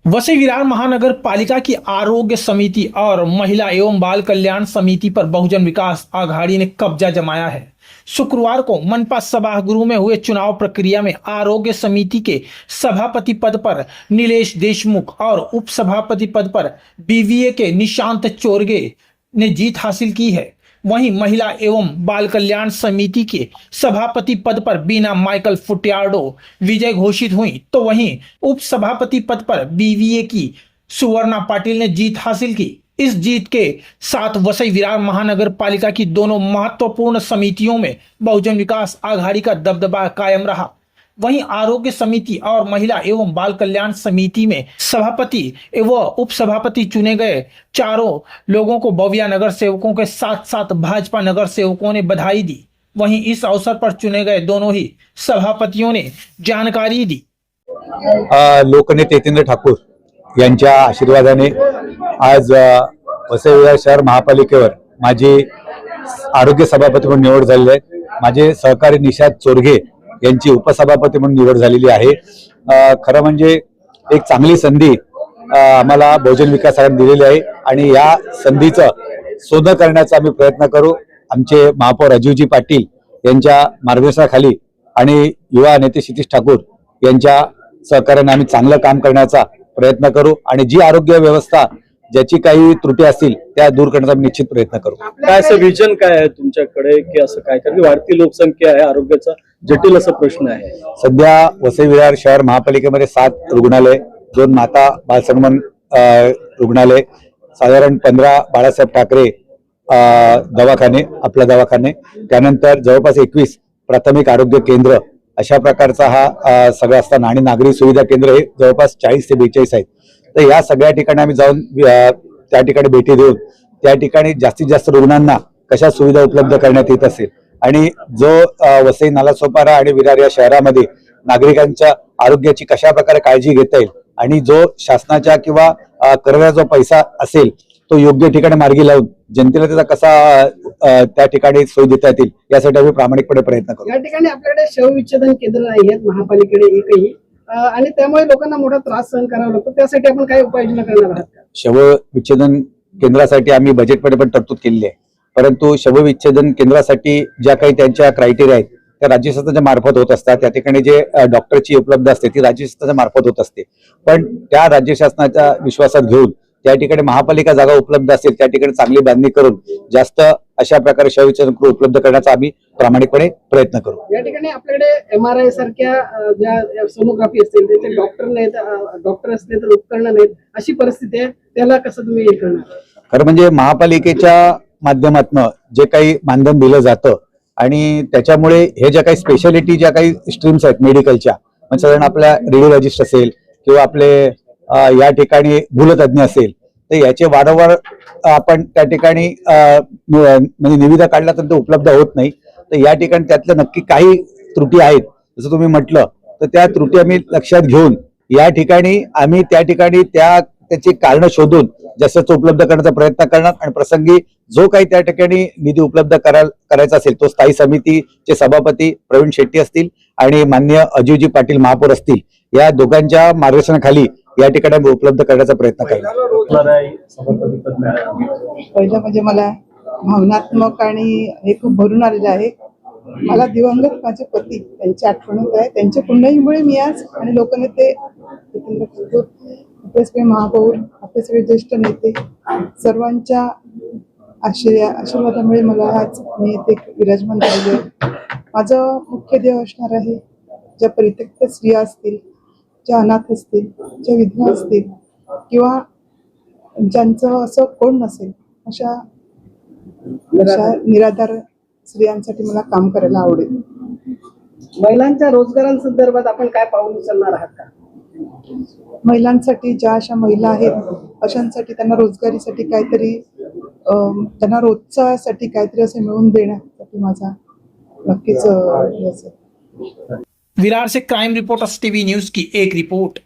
वसई विरार महानगर पालिका की आरोग्य समिति और महिला एवं बाल कल्याण समिति पर बहुजन विकास आघाड़ी ने कब्जा जमाया है। शुक्रवार को मनपा सभागृह में हुए चुनाव प्रक्रिया में आरोग्य समिति के सभापति पद पर नीलेश देशमुख और उपसभापति पद पर बीवीए के निशांत चोरगे ने जीत हासिल की है। वहीं महिला एवं बाल कल्याण समिति के सभापति पद पर बीना माइकल फुटियार्डो विजय घोषित हुई, तो वहीं उप सभापति पद पर बीवीए की सुवर्णा पाटिल ने जीत हासिल की। इस जीत के साथ वसई विरार महानगर पालिका की दोनों महत्वपूर्ण समितियों में बहुजन विकास आघाड़ी का दबदबा कायम रहा। वहीं आरोग्य समिति और महिला एवं बाल कल्याण समिति में सभापति एवं उप सभापति चुने गए चारों लोगों को बविया नगर सेवकों के साथ साथ भाजपा नगर सेवकों ने बधाई दी। वहीं इस अवसर पर चुने गए दोनों ही सभापतियों ने जानकारी दी। लोकनेते यतींद्र ठाकूर यांच्या आशीर्वादाने आज वसई विरार शहर महापालिकेवर माझी आरोग्य सभापती म्हणून निवड झालेली आहे। माझे सहकारी निशांत चोरगे यांची उपसभापती म्हणून निवड झालेली आहे। खरं म्हणजे एक चांगली संधी आम्हाला बहुजन विकास आघाडीने दिलेली आहे आणि या संधीचं सोनं करण्याचा आम्ही प्रयत्न करू। आमचे महापौर राजीवजी पाटील यांच्या मार्गदर्शनाखाली आणि युवा नेते क्षितिज ठाकूर यांच्या सहकार्याने आम्ही चांगलं काम करण्याचा प्रयत्न करू आणि जी आरोग्य व्यवस्था ज्याची काही त्रुटी असतील त्या दूर करण्याचा निश्चित प्रयत्न करू। काय असं विजन काय आहे तुमच्याकडे की असं काय, कारण वाढती लोकसंख्या आहे, आरोग्याचा जटिल असा प्रश्न आहे। सध्या वसई विरार शहर महापालिकेमध्ये 7 रुग्णालय, 2 माता बालसन्मान रुग्णालय, साधारण 15 बाळासाहेब ठाकरे दवाखाने, आपला दवाखाने, त्यानंतर जवळपास 21 प्राथमिक आरोग्य केंद्र अशा प्रकारचा हा सगळा असताना आणि नागरी सुविधा केंद्र हे जवळपास 40 ते 42 आहेत। तर या सगळ्या ठिकाणी आम्ही जाऊन त्या ठिकाणी भेटी देऊन त्या ठिकाणी जास्तीत जास्त रुग्णांना कशा सुविधा उपलब्ध करण्यात येत असेल आणि जो वसई नालासोपारा आणि विरार या शहरामध्ये नागरिकांच्या आरोग्याची कशा प्रकारे काळजी घेता येईल आणि जो शासनाच्या किंवा करण्याचा जो पैसा असेल तो योग्य ठिकाणी मार्गी लावून जनतेला त्याचा कसा त्या ठिकाणी सोय देता येतील यासाठी आम्ही प्रामाणिकपणे प्रयत्न करू। या ठिकाणी आपल्याकडे शवविच्छेदन केंद्र नाही आहेत महापालिकेकडे एकही, आणि त्यामुळे लोकांना मोठा त्रास सहन करावा लागतो। त्यासाठी आपण काय उपाययोजना करणार आहात का? शवविच्छेदन केंद्रासाठी आम्ही बजेटमध्ये पण तरतूद केलेली आहे, परंतु शवविच्छेदन केंद्रासाठी ज्या काही त्यांच्या क्रायटेरिया आहेत त्या राज्य शासनाच्या मार्फत होत असतात। त्या ठिकाणी जे डॉक्टरची उपलब्ध असते ती राज्य शासनाच्या मार्फत होत असते, पण त्या राज्य शासनाच्या विश्वासात घेऊन त्या ठिकाणी महापालिका जागा उपलब्ध असेल त्या ठिकाणी चांगली बांधणी करून जास्त अशा प्रकारे शवविच्छेदन गृह उपलब्ध करण्याचा आम्ही प्रामाणिकपणे प्रयत्न करू। या ठिकाणी आपल्याकडे MRI सारख्या ज्या सोनोग्राफी असतील त्याचे डॉक्टर नाहीत, डॉक्टर असले तर उपकरण नाहीत, अशी परिस्थिती आहे, त्याला कसं तुम्ही हे करणार? खरं म्हणजे महापालिकेच्या माध्यमातून जे काही मानधन दिलं जातं आणि त्याच्यामुळे हे ज्या काही स्पेशालिटी ज्या काही स्ट्रीम्स आहेत मेडिकलच्या, म्हणजे साधारण आपल्या रेडिओलॉजिस्ट असेल किंवा आपले या ठिकाणी भूलतज्ञ असेल तर याचे वारंवार आपण त्या ठिकाणी म्हणजे निविदा काढला तर ते उपलब्ध होत नाही। तर या ठिकाणी त्यातल्या नक्की काही त्रुटी आहेत जसं तुम्ही म्हटलं, तर त्या त्रुटी आम्ही लक्षात घेऊन या ठिकाणी आम्ही त्या ठिकाणी त्याची कारण शोधून जास्त उपलब्ध करण्याचा प्रयत्न करणार आणि प्रसंगी जो काही त्या ठिकाणी निधी उपलब्ध करायचा असेल तो स्थायी समितीचे सभापती प्रवीण शेट्टी असतील आणि माननीय अजीवजी पाटील महापौर असतील या दोघांच्या मार्गदर्शनाखाली या ठिकाणी उपलब्ध करण्याचा प्रयत्न करणार। पहिलं म्हणजे मला भावनात्मक आणि हे खूप भरून आलेलं आहे। मला दिवंगत माझे पती त्यांची आठवण होत आहे, त्यांच्या पुण्याईमुळे मी आज आणि लोकनेते यतींद्र ठाकूर, आपले सगळे महापौर, आपले सगळे ज्येष्ठ नेते सर्वांच्या आशीर्वादामुळे मला आज मी इथे विराजमान झाले। माझं मुख्य ध्येय असणार आहे ज्या परित्यक्त स्त्रिया असतील, ज्या अनाथ असतील, ज्या विधवा असतील किंवा ज्यांचं असं कोण नसेल अशा निराधार स्त्रियांसाठी मला काम करायला आवडेल। महिलांच्या रोजगारांसंदर्भात आपण काय पाऊल उचलणार आहात का? महिलांसाठी ज्या अशा महिला आहेत अशांसाठी त्यांना रोजगारीसाठी काहीतरी त्यांना रोजच्यासाठी काहीतरी असं मिळवून देण्यासाठी माझा नक्कीच हे असेल। विरार से क्राइम रिपोर्टर्स टीवी न्यूज की एक रिपोर्ट।